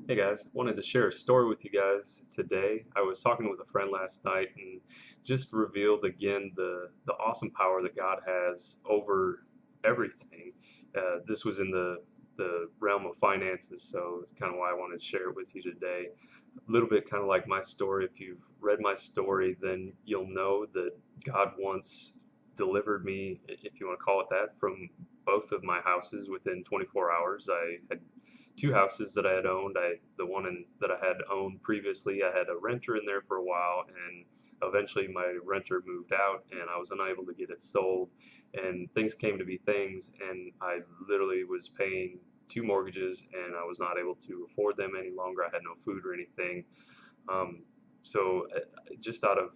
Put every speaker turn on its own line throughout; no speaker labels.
Hey guys, wanted to share a story with you guys today. I was talking with a friend last night and just revealed again the awesome power that God has over everything. This was in the realm of finances, so it's kind of why I wanted to share it with you today. A little bit kind of like my story. If you've read my story, then you'll know that God once delivered me, if you want to call it that, from both of my houses within 24 hours. I had two houses that I had owned. The one that I had owned previously, I had a renter in there for a while, and eventually my renter moved out, and I was unable to get it sold. And things came to be things, and I literally was paying two mortgages, and I was not able to afford them any longer. I had no food or anything. Um, so just out of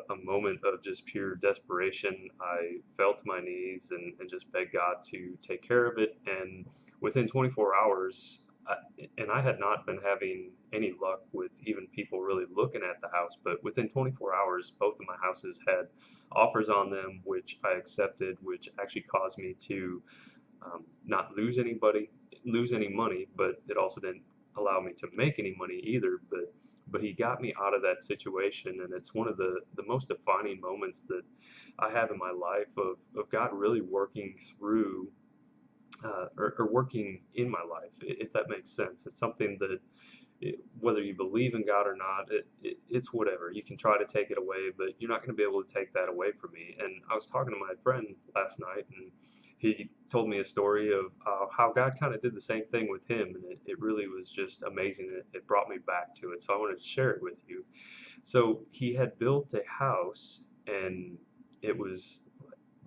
a moment of just pure desperation, I fell to my knees and just begged God to take care of it. And within 24 hours, I, and I had not been having any luck with even people really looking at the house, but within 24 hours, both of my houses had offers on them, which I accepted, which actually caused me to not lose any money, but it also didn't allow me to make any money either. But he got me out of that situation, and it's one of the most defining moments that I have in my life of God really working through or working in my life, if that makes sense. It's something that whether you believe in God or not, it's whatever. You can try to take it away, but you're not going to be able to take that away from me. And I was talking to my friend last night, and he told me a story of how God kind of did the same thing with him, and it really was just amazing. It brought me back to it, so I wanted to share it with you. So he had built a house, and it was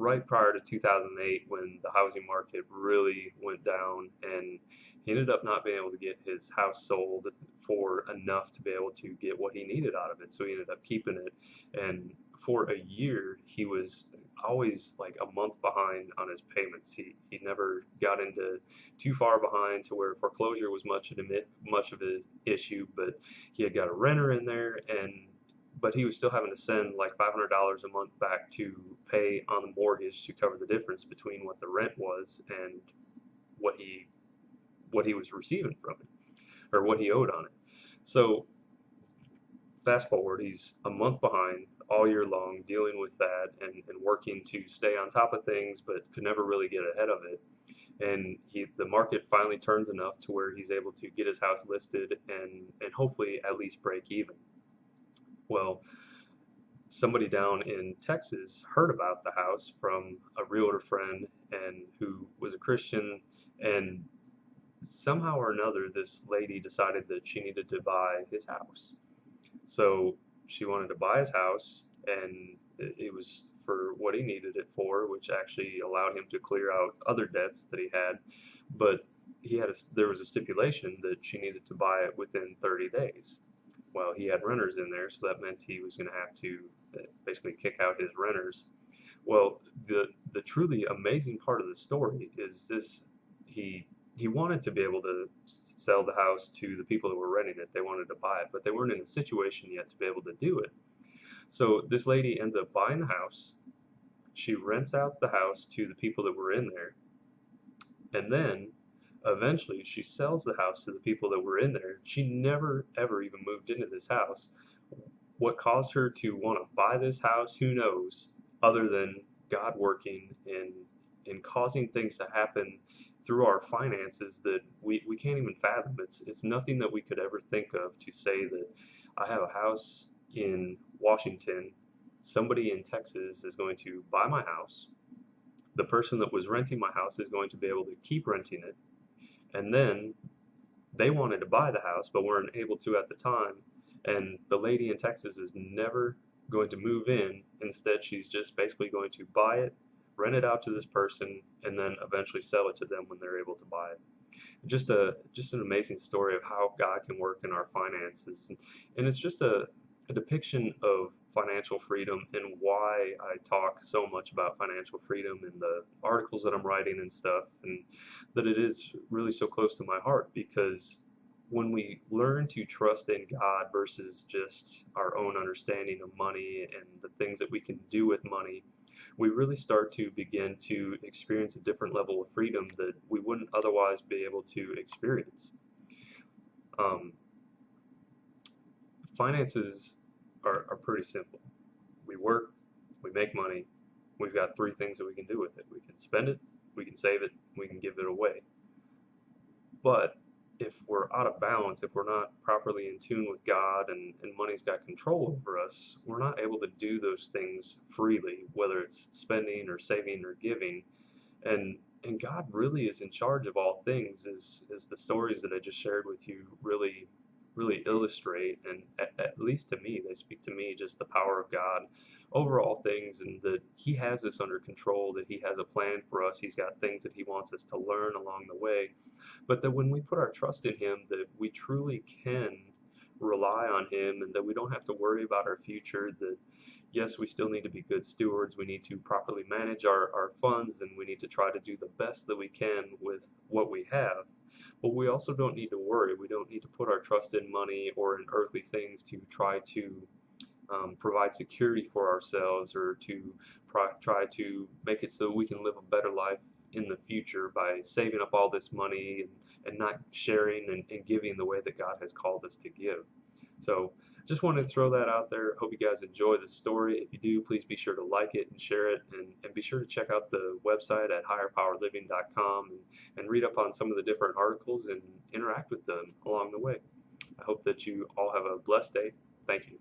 right prior to 2008 when the housing market really went down, and he ended up not being able to get his house sold for enough to be able to get what he needed out of it. So he ended up keeping it, and for a year he was always like a month behind on his payments. He never got into too far behind to where foreclosure was much of an issue, but he had got a renter in there, and but he was still having to send like $500 a month back to pay on the mortgage to cover the difference between what the rent was and what he was receiving from it, or what he owed on it. So fast forward, he's a month behind all year long dealing with that and working to stay on top of things, but could never really get ahead of it. And the market finally turns enough to where he's able to get his house listed and hopefully at least break even. Well, somebody down in Texas heard about the house from a realtor friend and who was a Christian, and somehow or another this lady decided that she needed to buy his house. So she wanted to buy his house, and it was for what he needed it for, which actually allowed him to clear out other debts that he had. But there was a stipulation that she needed to buy it within 30 days. Well, he had renters in there, so that meant he was going to have to basically kick out his renters. Well, the truly amazing part of the story is this: he he wanted to be able to sell the house to the people that were renting it. They wanted to buy it, but they weren't in a situation yet to be able to do it. So this lady ends up buying the house. She rents out the house to the people that were in there, and then eventually she sells the house to the people that were in there. She never ever even moved into this house. What caused her to want to buy this house, who knows, other than God working and causing things to happen through our finances that we can't even fathom. It's nothing that we could ever think of to say that I have a house in Washington, somebody in Texas is going to buy my house, the person that was renting my house is going to be able to keep renting it, and then they wanted to buy the house but weren't able to at the time, and the lady in Texas is never going to move in. Instead, she's just basically going to buy it, rent it out to this person, and then eventually sell it to them when they're able to buy it. Just an amazing story of how God can work in our finances, and it's just a depiction of financial freedom and why I talk so much about financial freedom in the articles that I'm writing and stuff, and that it is really so close to my heart because when we learn to trust in God versus just our own understanding of money and the things that we can do with money, we really start to begin to experience a different level of freedom that we wouldn't otherwise be able to experience. finances are pretty simple. We work, we make money, we've got three things that we can do with it. We can spend it, we can save it, we can give it away. But if we're out of balance, if we're not properly in tune with God and money's got control over us, we're not able to do those things freely, whether it's spending or saving or giving. And God really is in charge of all things, as the stories that I just shared with you really illustrate, and at least to me, they speak to me just the power of God over all things, and that He has us under control, that He has a plan for us, He's got things that He wants us to learn along the way, but that when we put our trust in Him, that we truly can rely on Him, and that we don't have to worry about our future, that yes, we still need to be good stewards. We need to properly manage our funds, and we need to try to do the best that we can with what we have. But we also don't need to worry. We don't need to put our trust in money or in earthly things to try to provide security for ourselves, or to try to make it so we can live a better life in the future by saving up all this money and not sharing and giving the way that God has called us to give. So just wanted to throw that out there. Hope you guys enjoy the story. If you do, please be sure to like it and share it, and be sure to check out the website at higherpowerliving.com and read up on some of the different articles and interact with them along the way. I hope that you all have a blessed day. Thank you.